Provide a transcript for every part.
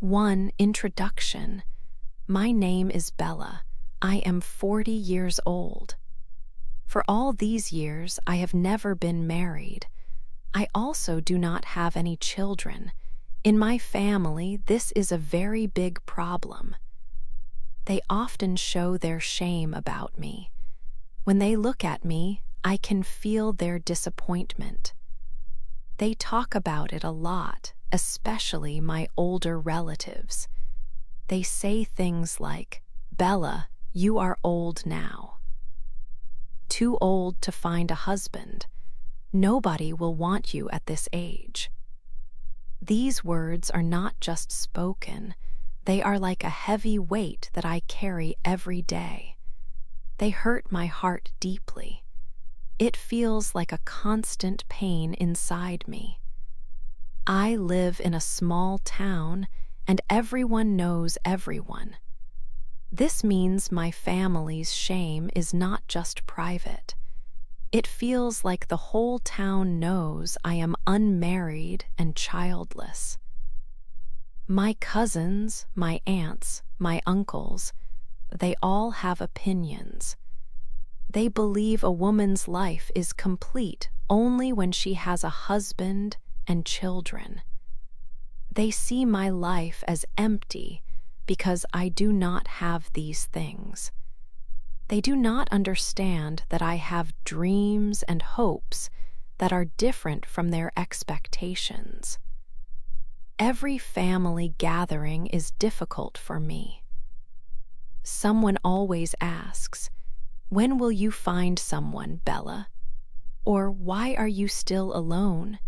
1. Introduction. My name is Bella. I am 40 years old. For all these years, I have never been married. I also do not have any children. In my family, this is a very big problem. They often show their shame about me. When they look at me, I can feel their disappointment. They talk about it a lot, especially my older relatives. They say things like, "Bella, you are old now. Too old to find a husband. Nobody will want you at this age." These words are not just spoken, they are like a heavy weight that I carry every day. They hurt my heart deeply. It feels like a constant pain inside me. I live in a small town, and everyone knows everyone. This means my family's shame is not just private. It feels like the whole town knows I am unmarried and childless. My cousins, my aunts, my uncles, they all have opinions. They believe a woman's life is complete only when she has a husband and children. They see my life as empty because I do not have these things. They do not understand that I have dreams and hopes that are different from their expectations. Every family gathering is difficult for me. Someone always asks, "When will you find someone, Bella?" Or, "Why are you still alone?"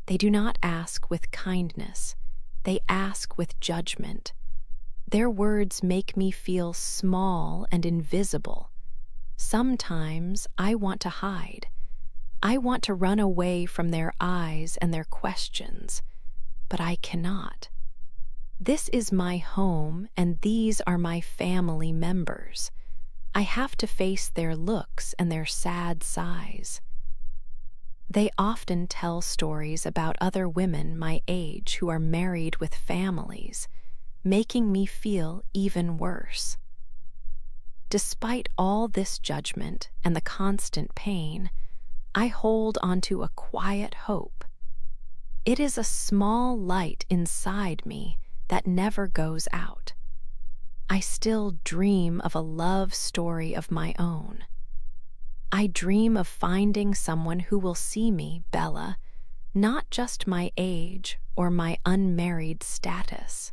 They do not ask with kindness. They ask with judgment. Their words make me feel small and invisible. Sometimes I want to hide. I want to run away from their eyes and their questions, but I cannot. This is my home, and these are my family members. I have to face their looks and their sad sighs. They often tell stories about other women my age who are married with families, making me feel even worse. Despite all this judgment and the constant pain, I hold onto a quiet hope. It is a small light inside me that never goes out. I still dream of a love story of my own. I dream of finding someone who will see me, Bella, not just my age or my unmarried status.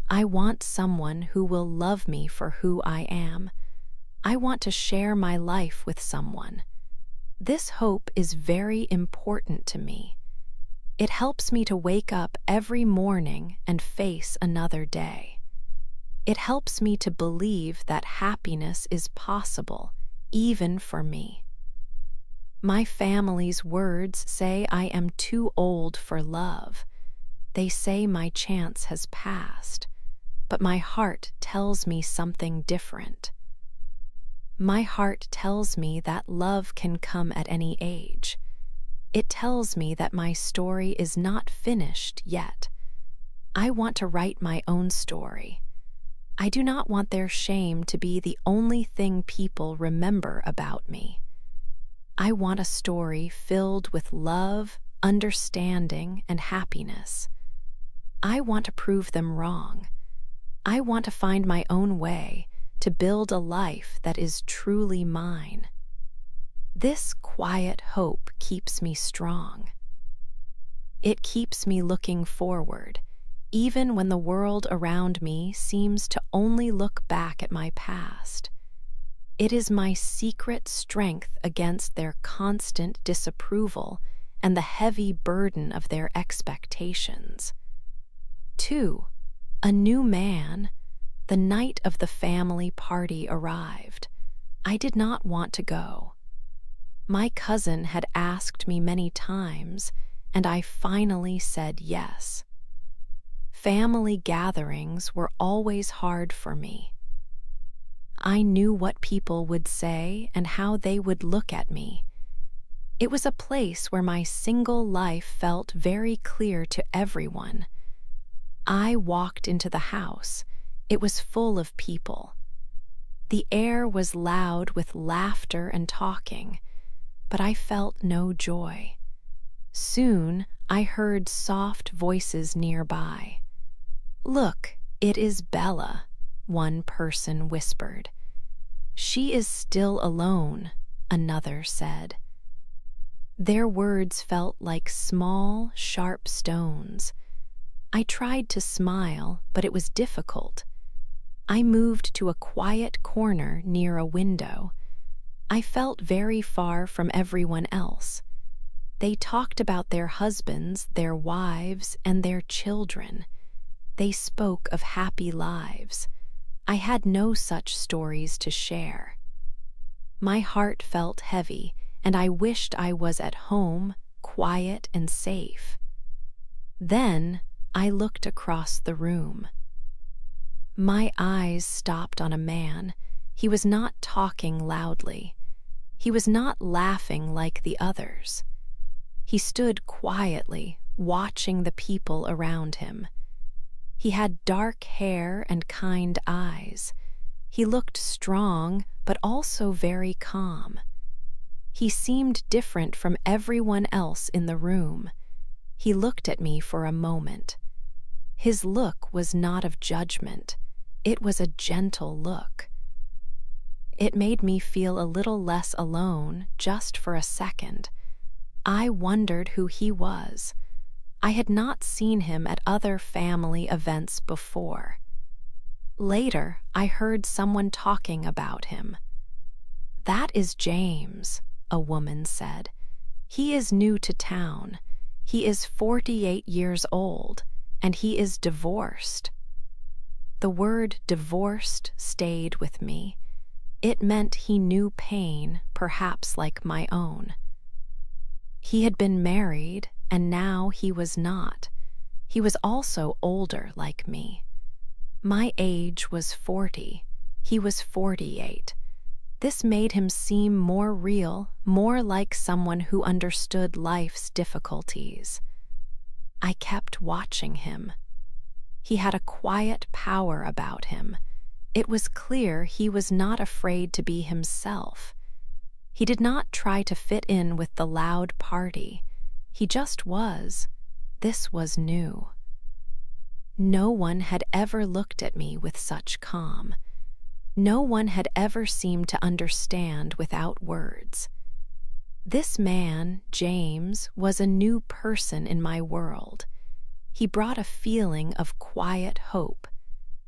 I want someone who will love me for who I am. I want to share my life with someone. This hope is very important to me. It helps me to wake up every morning and face another day. It helps me to believe that happiness is possible, even for me. My family's words say I am too old for love. They say my chance has passed, but my heart tells me something different. My heart tells me that love can come at any age. It tells me that my story is not finished yet. I want to write my own story. I do not want their shame to be the only thing people remember about me. I want a story filled with love, understanding, and happiness. I want to prove them wrong. I want to find my own way to build a life that is truly mine. This quiet hope keeps me strong. It keeps me looking forward, even when the world around me seems to only look back at my past. It is my secret strength against their constant disapproval and the heavy burden of their expectations. 2. A new man. The night of the family party arrived. I did not want to go. My cousin had asked me many times, and I finally said yes. Family gatherings were always hard for me. I knew what people would say and how they would look at me. It was a place where my single life felt very clear to everyone. I walked into the house. It was full of people. The air was loud with laughter and talking, but I felt no joy. Soon I heard soft voices nearby. "Look, it is Bella," one person whispered. "She is still alone," another said. Their words felt like small, sharp stones. I tried to smile, but it was difficult. I moved to a quiet corner near a window. I felt very far from everyone else. They talked about their husbands, their wives, and their children. They spoke of happy lives. I had no such stories to share. My heart felt heavy, and I wished I was at home, quiet and safe. Then I looked across the room. My eyes stopped on a man. He was not talking loudly. He was not laughing like the others. He stood quietly, watching the people around him. He had dark hair and kind eyes. He looked strong, but also very calm. He seemed different from everyone else in the room. He looked at me for a moment. His look was not of judgment. It was a gentle look. It made me feel a little less alone just for a second. I wondered who he was. I had not seen him at other family events before. Later, I heard someone talking about him. "That is James," a woman said. "He is new to town. He is 48 years old, and he is divorced." The word divorced stayed with me. It meant he knew pain, perhaps like my own. He had been married, and now he was not. He was also older like me. My age was 40. He was 48. This made him seem more real, more like someone who understood life's difficulties. I kept watching him. He had a quiet power about him. It was clear he was not afraid to be himself. He did not try to fit in with the loud party. He just was. This was new. No one had ever looked at me with such calm. No one had ever seemed to understand without words. This man, James, was a new person in my world. He brought a feeling of quiet hope.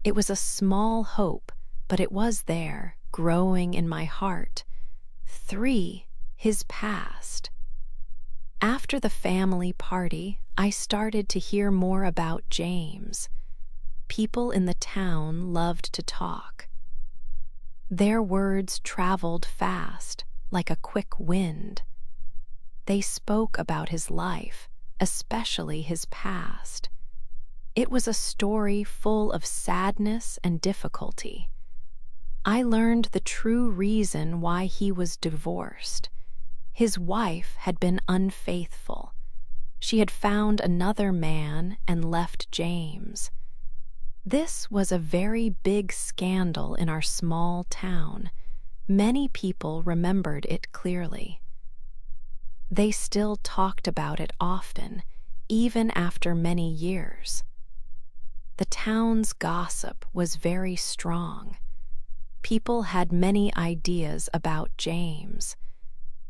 It was a small hope, but it was there, growing in my heart. 3. His past. After the family party, I started to hear more about James. People in the town loved to talk. Their words traveled fast, like a quick wind. They spoke about his life, especially his past. It was a story full of sadness and difficulty. I learned the true reason why he was divorced. His wife had been unfaithful. She had found another man and left James. This was a very big scandal in our small town. Many people remembered it clearly. They still talked about it often, even after many years. The town's gossip was very strong. People had many ideas about James.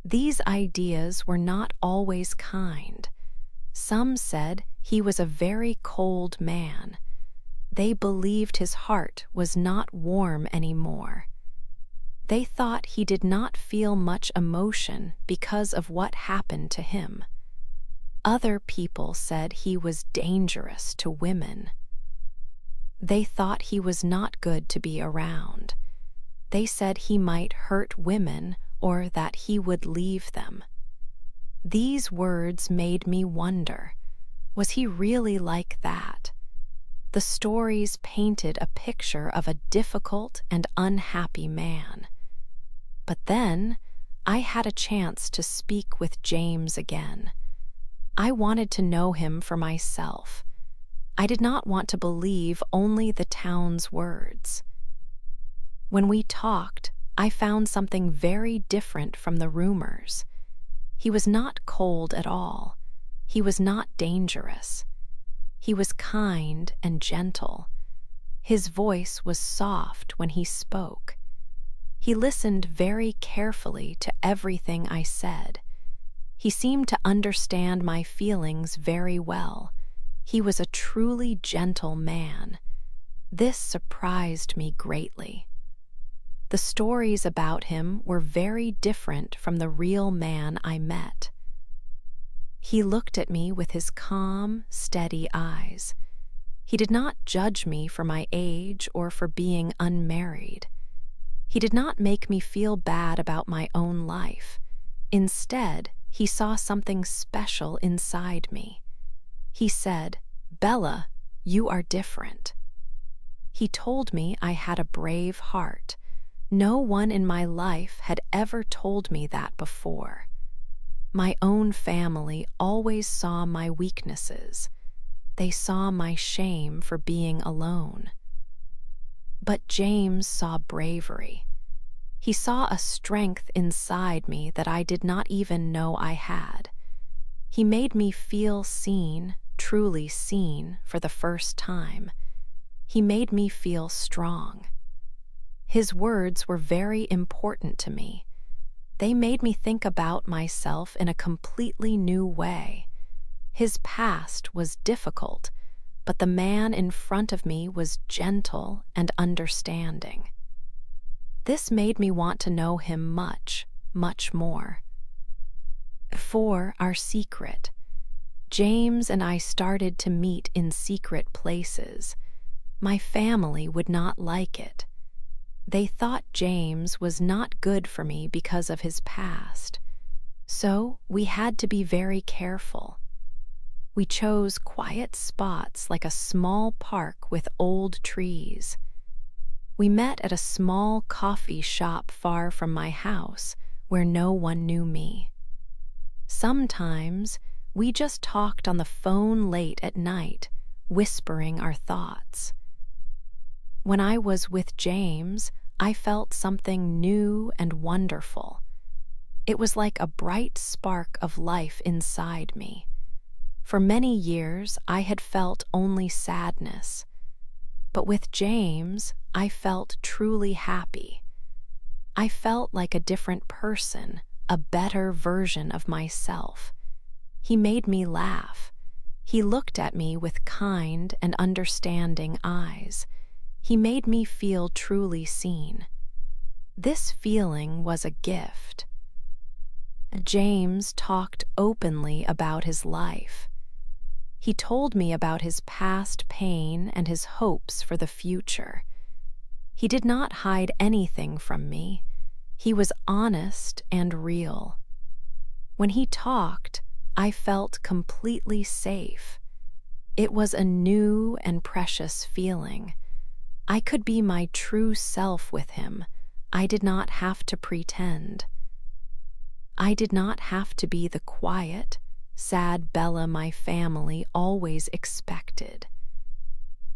These ideas were not always kind. Some said he was a very cold man. They believed his heart was not warm anymore. They thought he did not feel much emotion because of what happened to him. Other people said he was dangerous to women. They thought he was not good to be around. They said he might hurt women or that he would leave them. These words made me wonder, was he really like that? The stories painted a picture of a difficult and unhappy man. But then, I had a chance to speak with James again. I wanted to know him for myself. I did not want to believe only the town's words. When we talked, I found something very different from the rumors. He was not cold at all. He was not dangerous. He was kind and gentle. His voice was soft when he spoke. He listened very carefully to everything I said. He seemed to understand my feelings very well. He was a truly gentle man. This surprised me greatly. The stories about him were very different from the real man I met. He looked at me with his calm, steady eyes. He did not judge me for my age or for being unmarried. He did not make me feel bad about my own life. Instead, he saw something special inside me. He said, "Bella, you are different." He told me I had a brave heart. No one in my life had ever told me that before. My own family always saw my weaknesses. They saw my shame for being alone. But James saw bravery. He saw a strength inside me that I did not even know I had. He made me feel seen, truly seen, for the first time. He made me feel strong. His words were very important to me. They made me think about myself in a completely new way. His past was difficult, but the man in front of me was gentle and understanding. This made me want to know him much, much more. For our secret, James and I started to meet in secret places. My family would not like it. They thought James was not good for me because of his past. So we had to be very careful. We chose quiet spots like a small park with old trees. We met at a small coffee shop far from my house where no one knew me. Sometimes we just talked on the phone late at night, whispering our thoughts. When I was with James, I felt something new and wonderful. It was like a bright spark of life inside me. For many years, I had felt only sadness. But with James, I felt truly happy. I felt like a different person, a better version of myself. He made me laugh. He looked at me with kind and understanding eyes. He made me feel truly seen. This feeling was a gift. James talked openly about his life. He told me about his past pain and his hopes for the future. He did not hide anything from me. He was honest and real. When he talked, I felt completely safe. It was a new and precious feeling. I could be my true self with him. I did not have to pretend. I did not have to be the quiet, sad Bella my family always expected.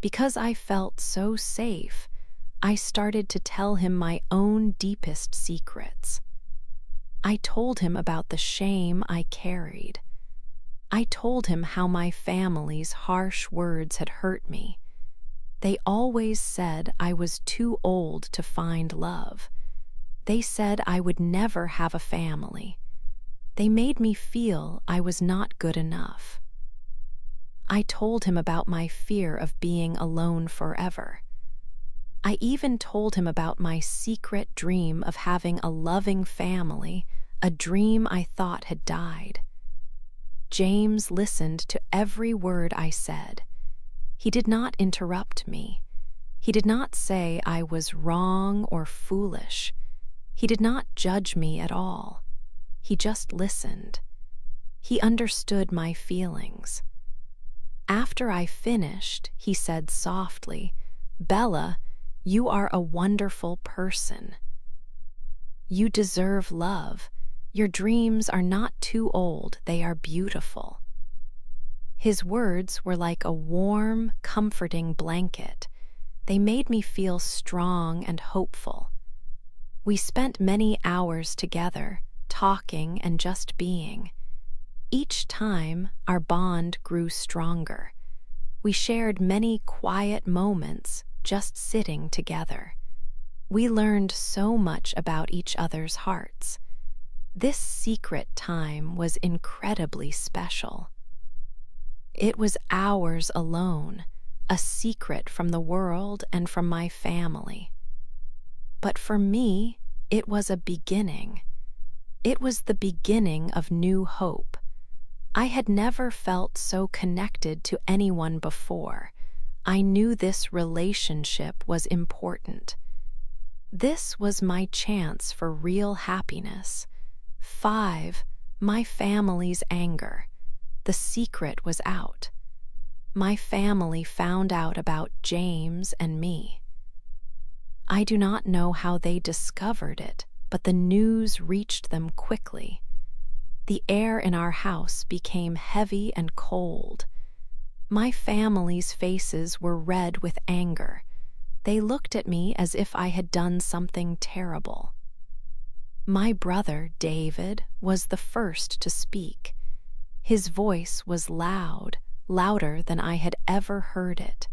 Because I felt so safe, I started to tell him my own deepest secrets. I told him about the shame I carried. I told him how my family's harsh words had hurt me. They always said I was too old to find love. They said I would never have a family. They made me feel I was not good enough. I told him about my fear of being alone forever. I even told him about my secret dream of having a loving family, a dream I thought had died. James listened to every word I said. He did not interrupt me. He did not say I was wrong or foolish. He did not judge me at all. He just listened. He understood my feelings. After I finished, he said softly, "Bella, you are a wonderful person. You deserve love. Your dreams are not too old, they are beautiful." His words were like a warm, comforting blanket. They made me feel strong and hopeful. We spent many hours together, talking and just being. Each time, our bond grew stronger. We shared many quiet moments just sitting together. We learned so much about each other's hearts. This secret time was incredibly special. It was ours alone, a secret from the world and from my family. But for me, it was a beginning. It was the beginning of new hope. I had never felt so connected to anyone before. I knew this relationship was important. This was my chance for real happiness. 5. My family's anger. The secret was out. My family found out about James and me. I do not know how they discovered it, but the news reached them quickly. The air in our house became heavy and cold. My family's faces were red with anger. They looked at me as if I had done something terrible. My brother, David, was the first to speak. His voice was loud, louder than I had ever heard it.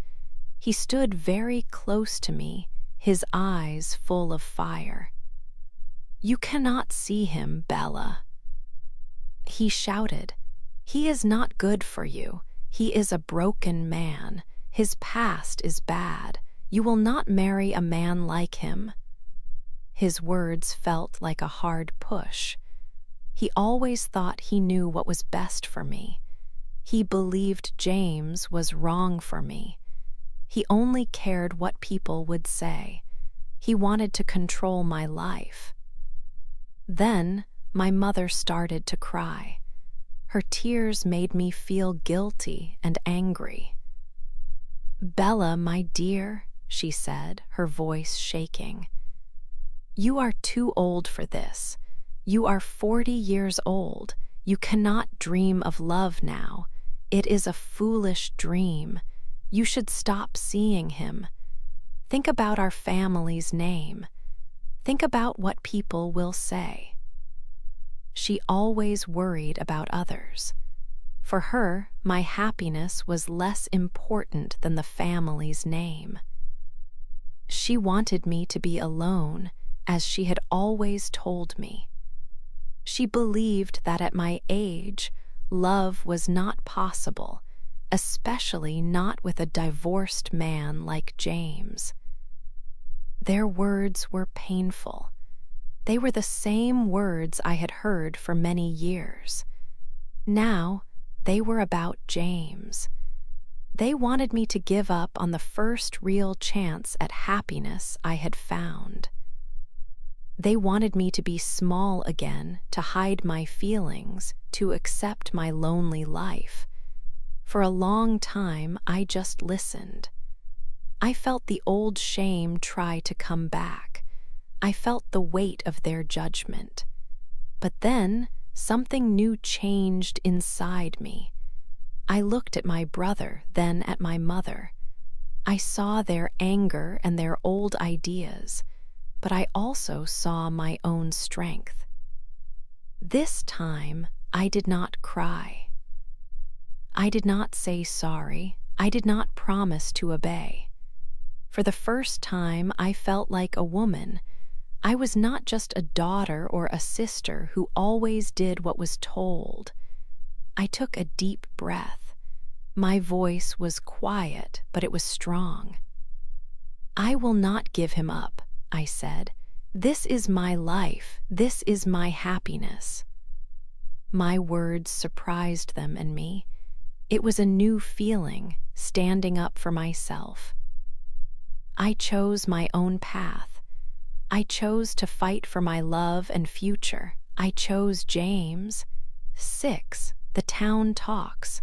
He stood very close to me, his eyes full of fire. "You cannot see him, Bella," he shouted. "He is not good for you. He is a broken man. His past is bad. You will not marry a man like him." His words felt like a hard push. He always thought he knew what was best for me. He believed James was wrong for me. He only cared what people would say. He wanted to control my life. Then my mother started to cry. Her tears made me feel guilty and angry. "Bella, my dear," she said, her voice shaking, "you are too old for this. You are 40 years old. You cannot dream of love now. It is a foolish dream. You should stop seeing him. Think about our family's name. Think about what people will say." She always worried about others. For her, my happiness was less important than the family's name. She wanted me to be alone, as she had always told me. She believed that at my age, love was not possible, especially not with a divorced man like James. Their words were painful. They were the same words I had heard for many years. Now, they were about James. They wanted me to give up on the first real chance at happiness I had found. They wanted me to be small again, to hide my feelings, to accept my lonely life. For a long time, I just listened. I felt the old shame try to come back. I felt the weight of their judgment. But then, something new changed inside me. I looked at my brother, then at my mother. I saw their anger and their old ideas, but I also saw my own strength. This time, I did not cry. I did not say sorry. I did not promise to obey. For the first time, I felt like a woman. I was not just a daughter or a sister who always did what was told. I took a deep breath. My voice was quiet, but it was strong. "I will not give him up," I said. "This is my life. This is my happiness." My words surprised them and me. It was a new feeling, standing up for myself. I chose my own path. I chose to fight for my love and future. I chose James. 6. The town talks.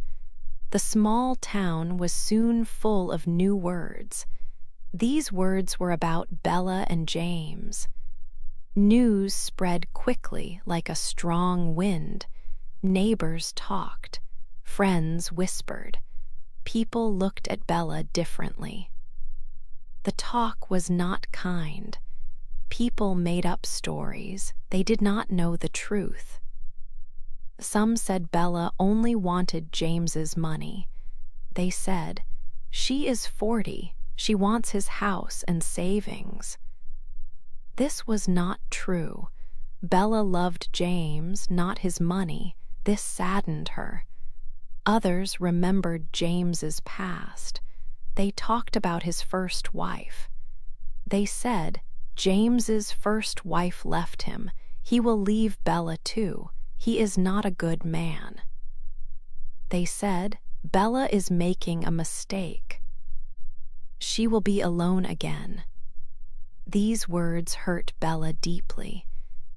The small town was soon full of new words. These words were about Bella and James. News spread quickly like a strong wind. Neighbors talked. Friends whispered. People looked at Bella differently. The talk was not kind. People made up stories. They did not know the truth. Some said Bella only wanted James's money. They said, "She is 40. She wants his house and savings." This was not true. Bella loved James, not his money. This saddened her. Others remembered James's past. They talked about his first wife. They said, "James's first wife left him. He will leave Bella too. He is not a good man." They said, "Bella is making a mistake. She will be alone again." These words hurt Bella deeply.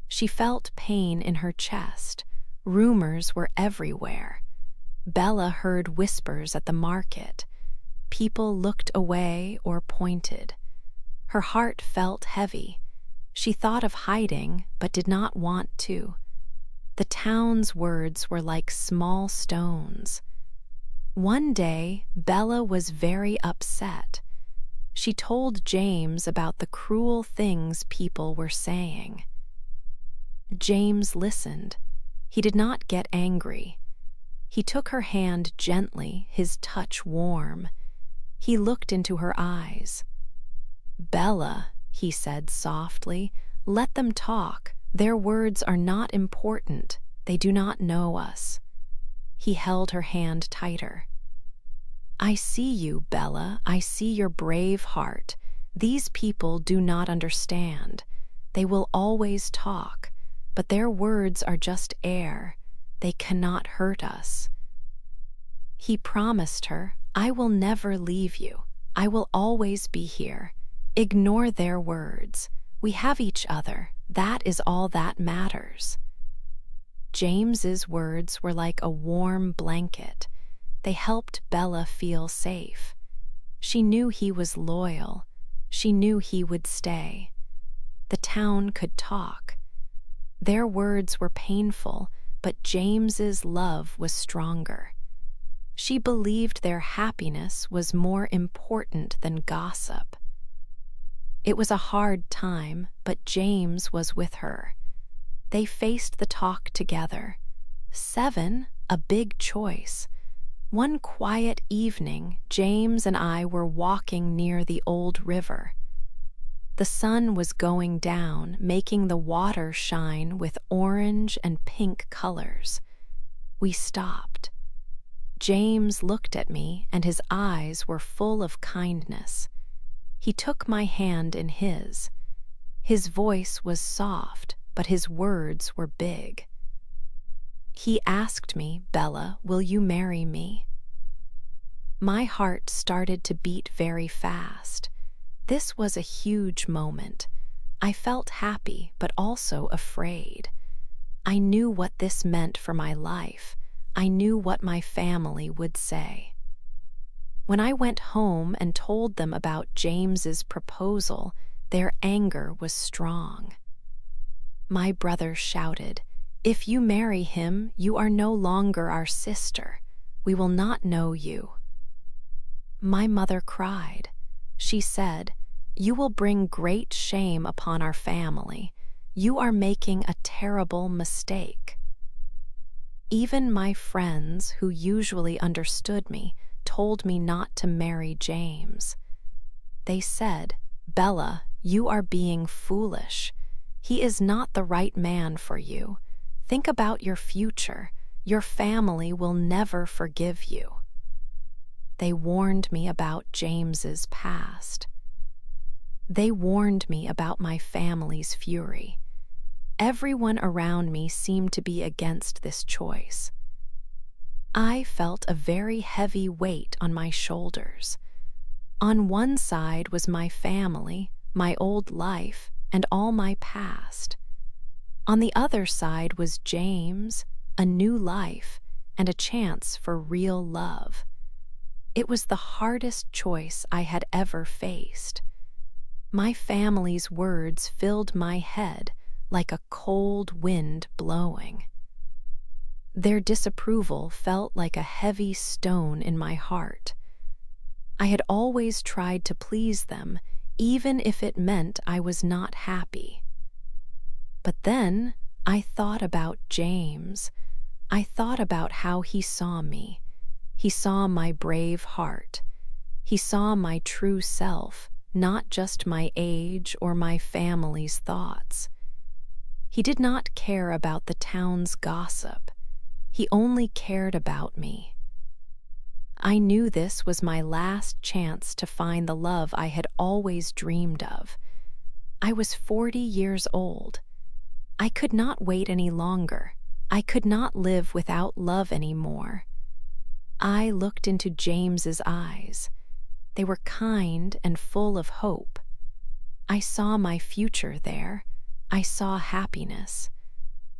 She felt pain in her chest. Rumors were everywhere. Bella heard whispers at the market. People looked away or pointed. Her heart felt heavy. She thought of hiding, but did not want to. The town's words were like small stones. One day, Bella was very upset. She told James about the cruel things people were saying. James listened. He did not get angry. He took her hand gently, his touch warm. He looked into her eyes. "Bella," he said softly, "let them talk. Their words are not important. They do not know us." He held her hand tighter. "I see you, Bella. I see your brave heart. These people do not understand. They will always talk, but their words are just air. They cannot hurt us." He promised her, "I will never leave you. I will always be here. Ignore their words. We have each other. That is all that matters." James's words were like a warm blanket. They helped Bella feel safe. She knew he was loyal. She knew he would stay. The town could talk. Their words were painful, but James's love was stronger. She believed their happiness was more important than gossip. It was a hard time, but James was with her. They faced the talk together. 7, a big choice. One quiet evening, James and I were walking near the old river. The sun was going down, making the water shine with orange and pink colors. We stopped. James looked at me, and his eyes were full of kindness. He took my hand in his. His voice was soft, but his words were big. He asked me, "Bella, will you marry me?" My heart started to beat very fast. This was a huge moment. I felt happy, but also afraid. I knew what this meant for my life. I knew what my family would say. When I went home and told them about James's proposal, their anger was strong. My brother shouted, "If you marry him, you are no longer our sister. We will not know you." My mother cried. She said, "You will bring great shame upon our family. You are making a terrible mistake." Even my friends, who usually understood me, told me not to marry James. They said, "Bella, you are being foolish. He is not the right man for you. Think about your future. Your family will never forgive you." They warned me about James's past. They warned me about my family's fury. Everyone around me seemed to be against this choice. I felt a very heavy weight on my shoulders. On one side was my family, my old life, and all my past. On the other side was James, a new life, and a chance for real love. It was the hardest choice I had ever faced. My family's words filled my head like a cold wind blowing. Their disapproval felt like a heavy stone in my heart. I had always tried to please them, even if it meant I was not happy. But then I thought about James. I thought about how he saw me. He saw my brave heart. He saw my true self, not just my age or my family's thoughts. He did not care about the town's gossip. He only cared about me. I knew this was my last chance to find the love I had always dreamed of. I was 40 years old. I could not wait any longer. I could not live without love anymore. I looked into James's eyes. They were kind and full of hope. I saw my future there. I saw happiness.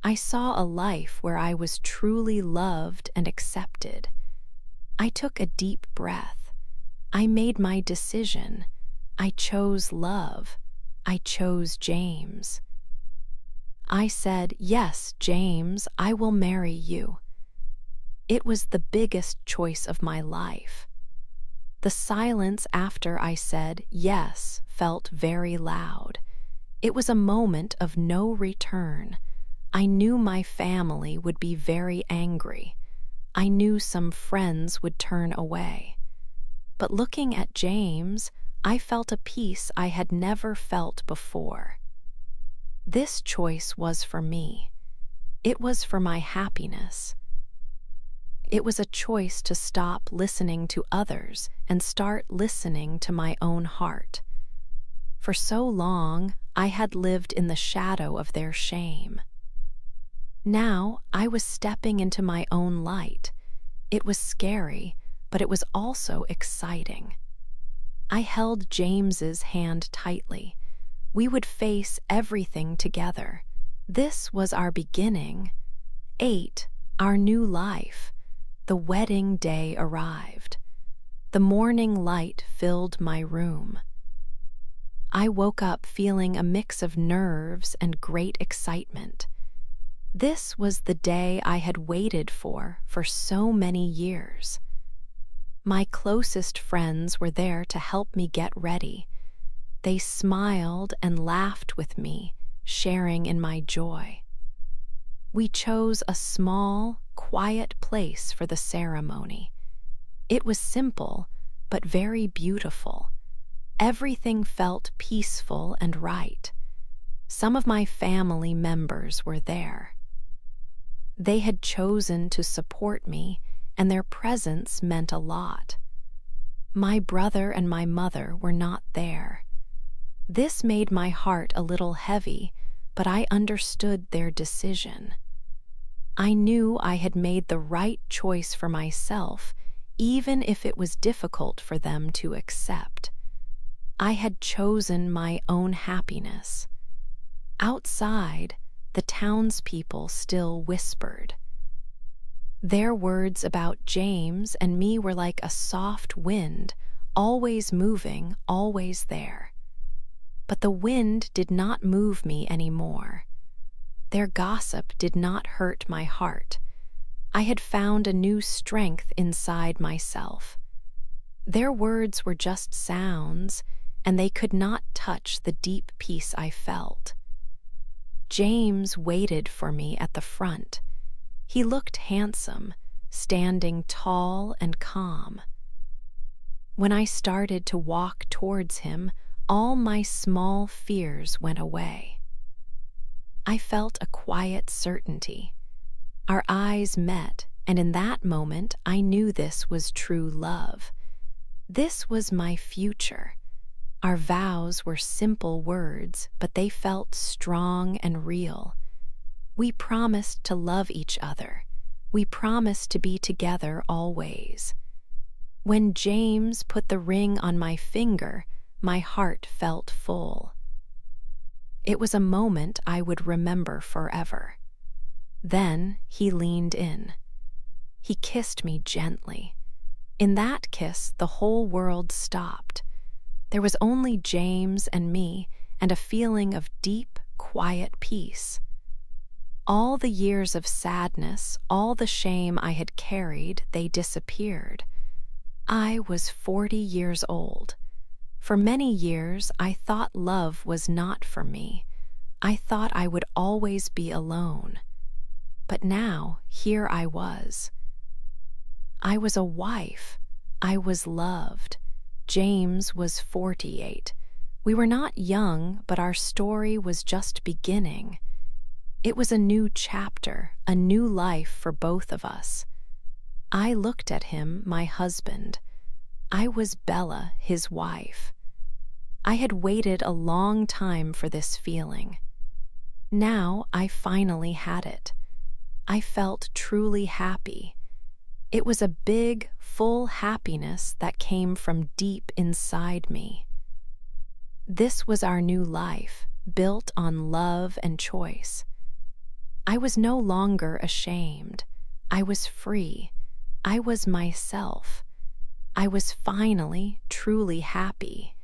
I saw a life where I was truly loved and accepted. I took a deep breath. I made my decision. I chose love. I chose James. I said, "Yes, James, I will marry you." It was the biggest choice of my life. The silence after I said yes felt very loud. It was a moment of no return. I knew my family would be very angry. I knew some friends would turn away. But looking at James, I felt a peace I had never felt before. This choice was for me. It was for my happiness. It was a choice to stop listening to others and start listening to my own heart. For so long, I had lived in the shadow of their shame. Now, I was stepping into my own light. It was scary, but it was also exciting. I held James's hand tightly. We would face everything together. This was our beginning. 8, our new life. The wedding day arrived. The morning light filled my room. I woke up feeling a mix of nerves and great excitement. This was the day I had waited for so many years. My closest friends were there to help me get ready. They smiled and laughed with me, sharing in my joy. We chose a small, quiet place for the ceremony. It was simple, but very beautiful. Everything felt peaceful and right. Some of my family members were there. They had chosen to support me, and their presence meant a lot. My brother and my mother were not there. This made my heart a little heavy, but I understood their decision. I knew I had made the right choice for myself, even if it was difficult for them to accept. I had chosen my own happiness. Outside, the townspeople still whispered. Their words about James and me were like a soft wind, always moving, always there. But the wind did not move me anymore. Their gossip did not hurt my heart. I had found a new strength inside myself. Their words were just sounds, and they could not touch the deep peace I felt. James waited for me at the front. He looked handsome, standing tall and calm. When I started to walk towards him, all my small fears went away. I felt a quiet certainty. Our eyes met, and in that moment I knew this was true love. This was my future. Our vows were simple words, but they felt strong and real. We promised to love each other. We promised to be together always. When James put the ring on my finger, my heart felt full. It was a moment I would remember forever. Then he leaned in. He kissed me gently. In that kiss, the whole world stopped. There was only James and me, and a feeling of deep, quiet peace. All the years of sadness, all the shame I had carried, they disappeared. I was 40 years old. For many years, I thought love was not for me. I thought I would always be alone. But now, here I was. I was a wife. I was loved. James was 48. We were not young, but our story was just beginning. It was a new chapter, a new life for both of us. I looked at him, my husband. I was Bella, his wife. I had waited a long time for this feeling. Now I finally had it. I felt truly happy. It was a big, full happiness that came from deep inside me. This was our new life, built on love and choice. I was no longer ashamed. I was free. I was myself. I was finally truly happy.